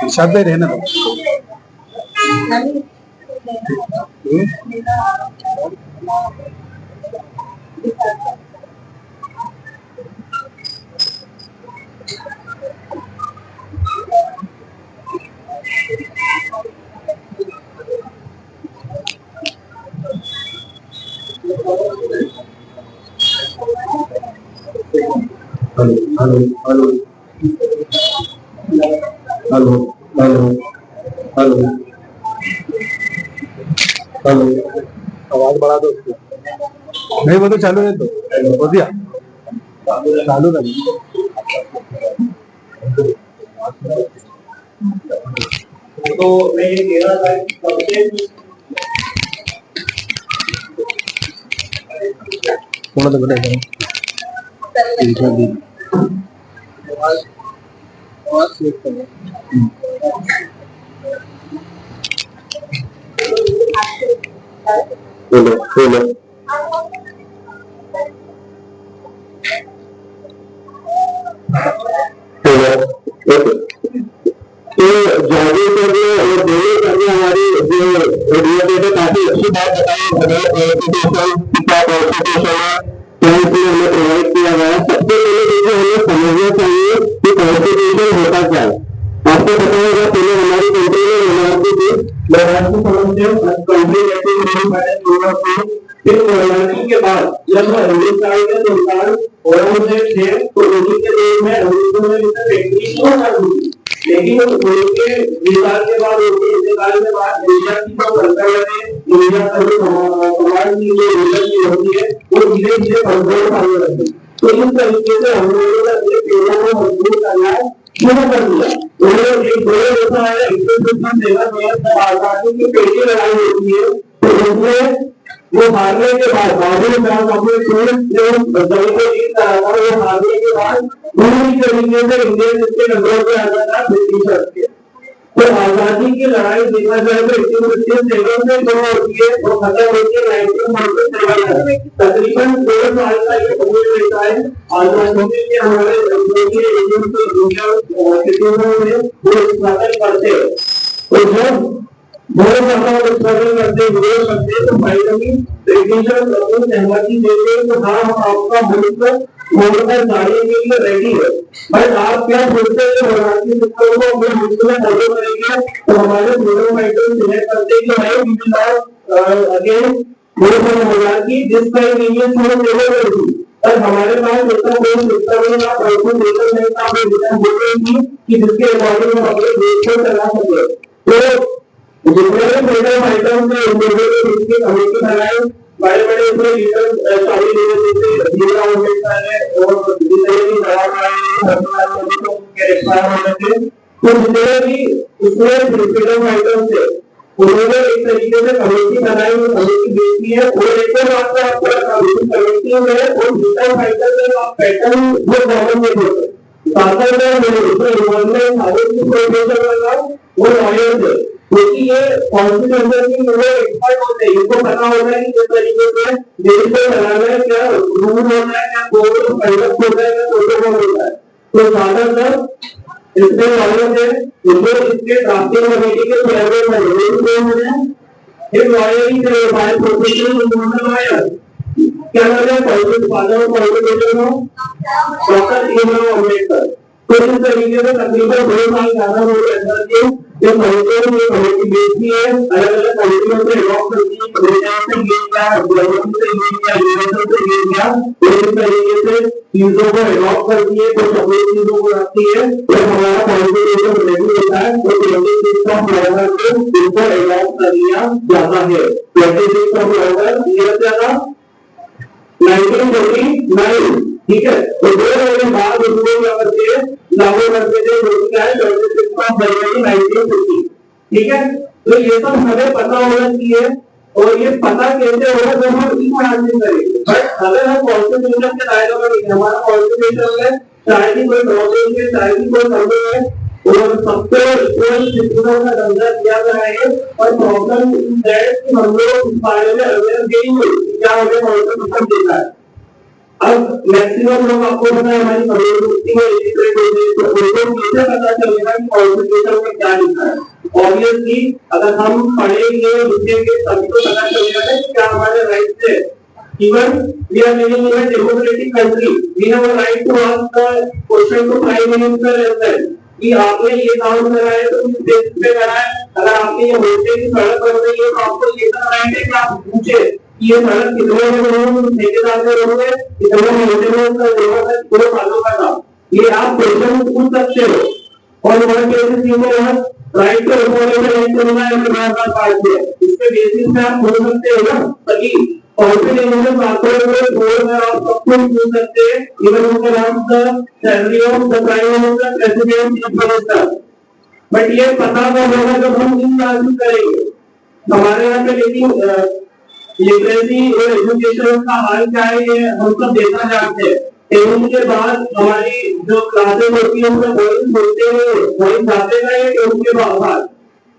साथ में रहना hello hello hello hello hello hello आवाज बढ़ा दो उसको। नहीं वो तो चालू है तो हो दिया चालू कर। तो मैं ये कह रहा था थोड़ा तो बता जागरूक करने और देने करने हमारी जो रिलेटेड काफी अच्छी बात बताई क्या कॉन्स्टिट्यूशन है, क्या इसमें हमें प्रोवाइड किया गया है। सबसे पहले देखिए हमें समझना चाहिए कि कॉन्स्टिट्यूशन होता क्या है। आपको पता होगा पहले हमारी कंट्री में monarchy थी, monarchy समझते कंट्री फिर monarchy के बाद जब हिंदुस्तान के सुल्तान औरंगजेब थे तो उन्हीं के देश में अंग्रेजों ने फैक्ट्री शुरू कर दी। लेकिन उनके विचार के बाद उनके इंतकाल के बाद इंडिया की जो सरकार है, इंडिया का जो कमांड की जो लीडरशिप होती है वो धीरे धीरे कंट्रोल करने लगी। तो इस तरीके से हम लोगों ने अपने पेड़ों को मजबूत करना शुरू कर दिया। उन्होंने एक बड़े होता है 157 में आजादी की पहली लड़ाई होती है तो उसमें वो हारने के बाद बाबू ने कहा अपने पूरे जो जंग को जीत रहा था वो हारने के बाद पूरी तरीके से इंडियन के कंट्रोल में आ जाता ब्रिटिशर्स के। तो आजादी की लड़ाई देखा जाए तो 1957 में जो होती है वो खत्म होती है 1947 में। तकरीबन 2 साल का ये समय रहता है आजादी के हमारे वो स्ट्रगल करते हैं। तो जब बहुत ज्यादा स्ट्रगल करते विरोध करते तो फाइनली ब्रिटिशर्स अपनी सहमति देते तो हाँ हम आपका मुल्क मोड़कर जाने के लिए रेडी है। बट आप क्या सोचते हैं monarchy सिस्टम को अपने मुल्क में फॉलो करेंगे तो हमारे फ्रीडम फाइटर्स सिलेक्ट करते हैं कि भाई we will not again go for monarchy this time Indians will never do. पर हमारे पास ऐसा कोई सिस्टम नहीं आप कॉन्स्टिट्यूशन नहीं था हमें विजन बोलेंगी कि जिसके अकॉर्डिंग हम अपने देश को चला सके। तो जितने भी फ्रीडम फाइटर्स ने इंडिविजुअल इसकी कमेटी बनाई बड़े बड़े इसमें लीडर स्वामी विवेकानंद भीमराव अम्बेडकर है और जितने भी तो जितने भी इसमें फ्रीडम फाइटर्स थे उन्होंने एक तरीके से कमेटी बनाई वो कमेटी देखी है और एक और बात आपको बता दूं कमेटी में और फ्रीडम फाइटर में आप पैटर्न वो कॉमन नहीं होते साथ में उसमें इन्वॉल्वमेंट सारे की प्रोफेसर लगा वो लॉयर थे क्योंकि ये कॉन्स्टिट्यूशन की जो एक्सपर्ट होते हैं इनको पता होता है कि किस तरीके से देश को चलाना है क्या रूल होता है क्या कोड कंडक्ट होता है क्या प्रोटोकॉल होता है। तो ज्यादातर इसमें लॉयर है जो इसके ड्राफ्टिंग कमेटी के चेयरमैन है एक लॉयर ही थे बाय प्रोफेशन लॉयर क्या नाम है college father constitution doctor Bhimrao Ambedkar. तो इस तरीके से तकरीबन 2 साल ज्यादा हो गए जो कमेटी बेचती है अलग अलग कंट्रियों से अडॉप्ट करती है ब्रिटेन से ये क्या जर्मनी से ये क्या यूएसए से ये क्या इस तरीके से चीजों को अडॉप्ट करती है कुछ अपनी चीजों को रखती है तो हमारा कॉन्स्टिट्यूशन रेडी होता है तो 26 ऑफ नवंबर को इसको अडॉप्ट कर लिया जाता है। 26 ऑफ नवंबर ये जाता 1949 ठीक है। तो 2 महीने बाद उसको क्या करते हैं लागू करते थे जो क्या है 26 ऑफ जनवरी 1950 ठीक है। तो ये सब हमें पता होना चाहिए और ये पता कैसे होगा जब हम इसको हासिल करेंगे। बट अगर हम कॉन्स्टिट्यूशन के दायरे में नहीं हमारा कॉन्स्टिट्यूशन में चाहे की कोई प्रॉब्लम है चाहे की कोई कमी है और सबको इक्वल सिटीजन का दर्जा दिया गया है और प्रॉब्लम दैट कि हम लोग इस बारे में अवेयर नहीं हुए क्या हमें कॉन्स्टिट्यूशन देता है। अब मैक्सिमम लोग आपको पता है हमारी कम्युनिटी में इलिटरेट होते हैं तो उनको कैसे पता चलेगा कि कॉन्स्टिट्यूशन में क्या लिखा है। ऑब्वियसली अगर हम पढ़ेंगे लिखेंगे तभी तो पता चलेगा कि क्या हमारे राइट्स है। Even we are living in a democratic country, we have a right to ask the question to Prime Minister as well. कि आपने ये काम करा है तो किस बेस पे करा है। अगर आपने ये बोलते कि सड़क बन रही है तो आपको ये तो राइट है कि आप पूछे कि ये सड़क कितने में बनूंगी ठेकेदार से बनूंगे कितने मेंटेनेंस का जरूरत है पूरे सालों का काम ये आप क्वेश्चन पूछ सकते हो। और वन केसेस में राइट टू इन्फॉर्मेशन करना है हमारा पार्ट है इसके बेसिस पे आप बोल सकते हो ना ताकि कॉन्फिडेंशियल बातों में बोल में आप सब कुछ पूछ सकते हैं इवन उनका नाम the salary of the prime minister president chief minister. But ये पता होगा जब हम इन बातें करेंगे हमारे यहाँ पे लेकिन लिटरेसी और एजुकेशन का हाल क्या है ये हम सब देखना चाहते हैं। ट्रेनिंग के बाद हमारी जो क्लासेस होती है उसमें वॉइस बोलते हैं, वॉइस आते हैं कि उसके बाद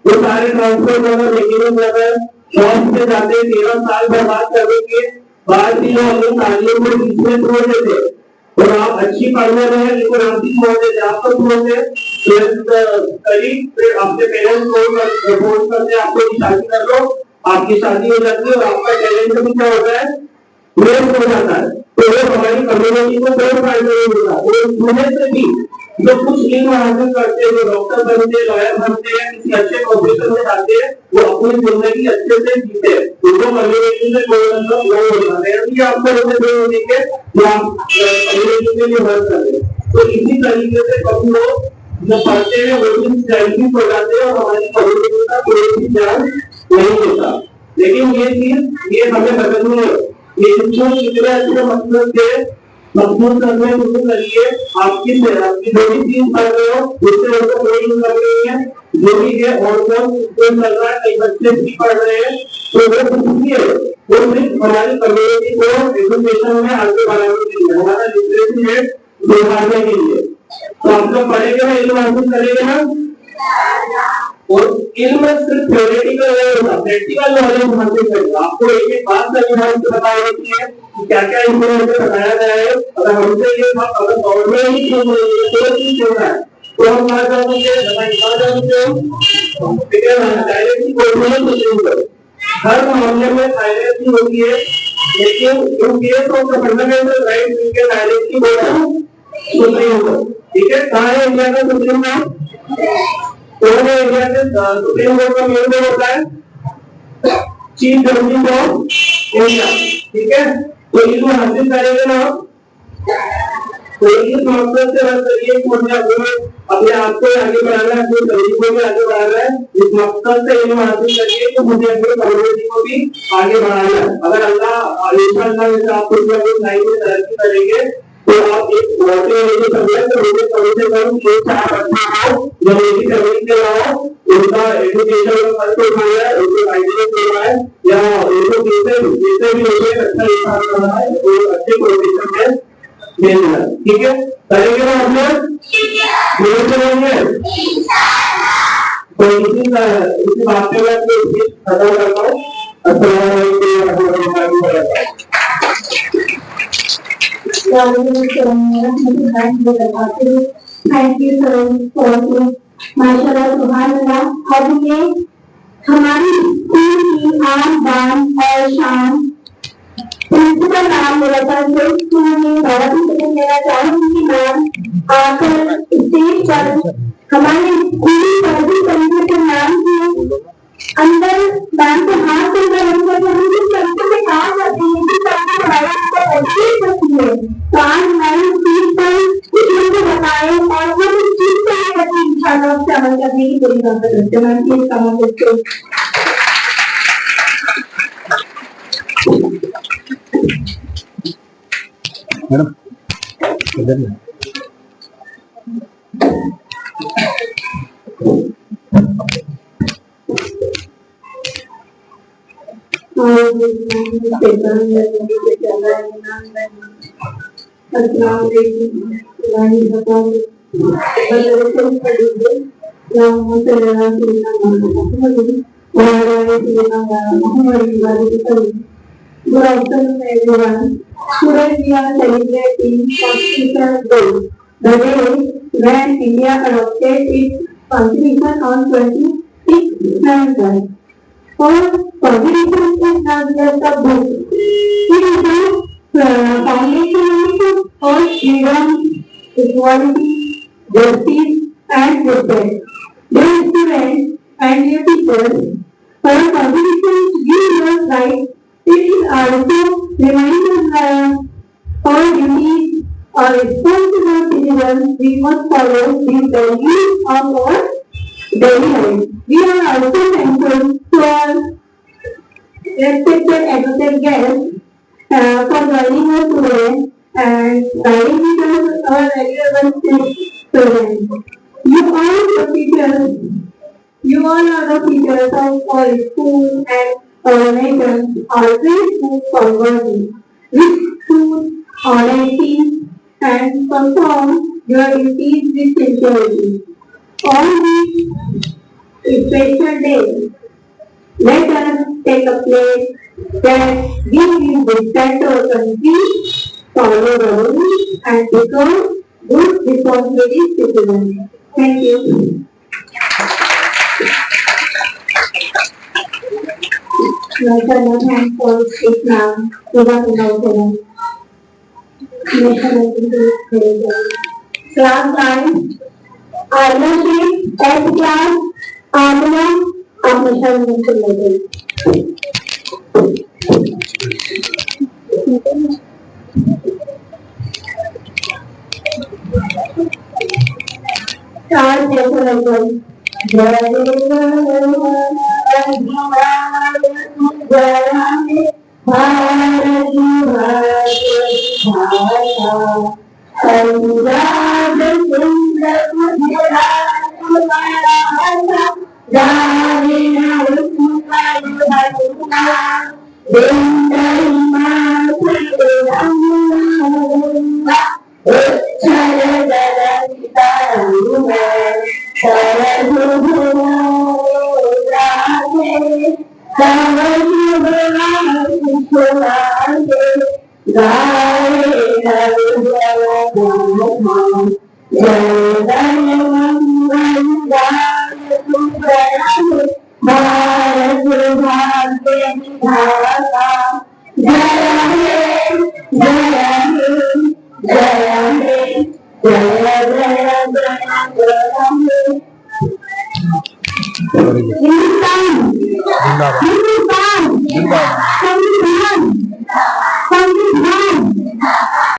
वो सारे ट्रांसफर करना लेकिन अगर शॉप से जाते 13 साल बर्बाद करने बाद भी हम लोग तालियों को बीच में छोड़ देते और आप अच्छी पढ़ने रहे लेकिन आप भी छोड़ देते, आप तो छोड़ देते करीब फिर आपके पेरेंट्स को फोन करते आपको शादी कर लो, आपकी शादी हो जाती है और आपका टैलेंट भी क्या होता है वेस्ट हो जाता है। तो वो हमारी कम्युनिटी को कोई फायदा नहीं होता और मुझे से भी जो कुछ इल्म हासिल करते हैं, जो डॉक्टर बनते हैं, लॉयर बनते हैं, किसी अच्छे प्रोफेशन में जाते हैं, वो अपनी जिंदगी अच्छे से जीते हैं, उनको कम्युनिटी से कोई मतलब नहीं होता है। ये आपको लोग देखे तो आप कम्युनिटी के लिए वर्क कर रहे हैं। तो इसी तरीके से कभी लोग जो पढ़ते हैं वो भी स्टडी हो जाते हैं और हमारी कम्युनिटी का कोई भी ध्यान नहीं देता। लेकिन ये चीज ये हमें बदलनी है। ये कितने अच्छे मजबूत करने शुरू करिए। आपकी जो भी चीज कर रहे हो उससे उनको कोई इनकम नहीं है, जो भी है और चल रहा है, कई बच्चे भी पढ़ रहे हैं तो वो खुशी है, वो सिर्फ हमारी कम्युनिटी को एजुकेशन में आगे बढ़ाने के लिए, हमारा लिटरेसी रेट सुधारने के लिए। तो आप लोग पढ़ेंगे ना, इल्म हासिल करेंगे ना, और इल्म सिर्फ थ्योरेटिकल नहीं होता, प्रैक्टिकल नॉलेज हासिल करेगा। आपको एक एक बात का ध्यान बताया जाती है कि क्या क्या इन्फॉर्मेशन बताया गया है। अगर हमसे ये बात अगर गवर्नमेंट ही क्यों नहीं है तो नहीं चल रहा है तो हम कहाँ जाएंगे, ठीक है ना, डायरेक्टली गवर्नमेंट को नहीं करो। हर मामले में डायरेक्टली होती है, लेकिन in case of the fundamental right we can directly go supreme court. ठीक है, कहाँ है इंडिया का सुप्रीम कोर्ट? पूरे इंडिया के सुप्रीम कोर्ट का मेन बोर्ड होता है चीफ जस्टिस ऑफ इंडिया। ठीक है, तो इसको हासिल करेंगे ना, तो इस मकसद से बस करिए कि अपने आप को आगे बढ़ाना है, अपने तरीकों में आगे बढ़ाना है। इस मकसद से इल्म हासिल करिए कि मुझे अपने कम्युनिटी को भी आगे बढ़ाना है। अगर अल्लाह इंशाअल्लाह जैसे आप कुछ ना कुछ लाइन में तरक्की करेंगे तो आप एक बहुत ही समझ तो मुझे कम से कम 6-4 बच्चे हो जो मेरी कम्युनिटी के रहो, उनका एजुकेशन का खर्च उठाना है, उनको गाइडेंस देना है या उनको जैसे भी लोग अच्छा इंसान करना है और अच्छे प्रोफेशन में भेजना है। ठीक है, करेंगे ना आप लोग? करेंगे तो इसी बात पे मैं खत्म करता हूँ। अस्सलाम वालेकुम। थैंक यू सर, माशाल्लाह सुभान अल्लाह। अब ये हमारी स्कूल की आन बान और शान प्रिंसिपल नाम स्कूल में बहुत ही मेरा चाहूंगी कि मैम आकर स्टेज पर हमारे स्कूल सर्विस सेंटर के नाम के अंदर मैम को हाथ करना होगा तो हम जिस तरीके से कहा जाते हैं जिस तरह से पढ़ाया जाता है तो आज मैम स्टेज पर कुछ लोगों को बताए और वो कुछ चीज को लेकर इंशाल्लाह उससे अमल करने की पूरी कोशिश करते हैं। Ma'am please come on stage. Madam इधर ना Good afternoon, everyone. Today we are celebrating Constitution Day, the day when India adopted its Constitution on 26 November. Our Constitution is not just a book; it is a foundation of all freedom, equality, justice, and respect. Dear students and dear teachers, our Constitution gives us rights. It is also reminds us our duties, our responsible citizens. We must follow these values of our daily life. We are also thankful to our respected advocate guests for joining us today and guiding us our valuable students. You all are the teachers of our school and our nation are very good for learning, with truth, honesty, and perform your duties with sincerity. On this special day, let us take a place that we will respect our country, follow the rules, and become good responsible citizens. Thank you. National Hand for Islam, Class 9, Arnaship, S class, Adna, Amishal Start decoration.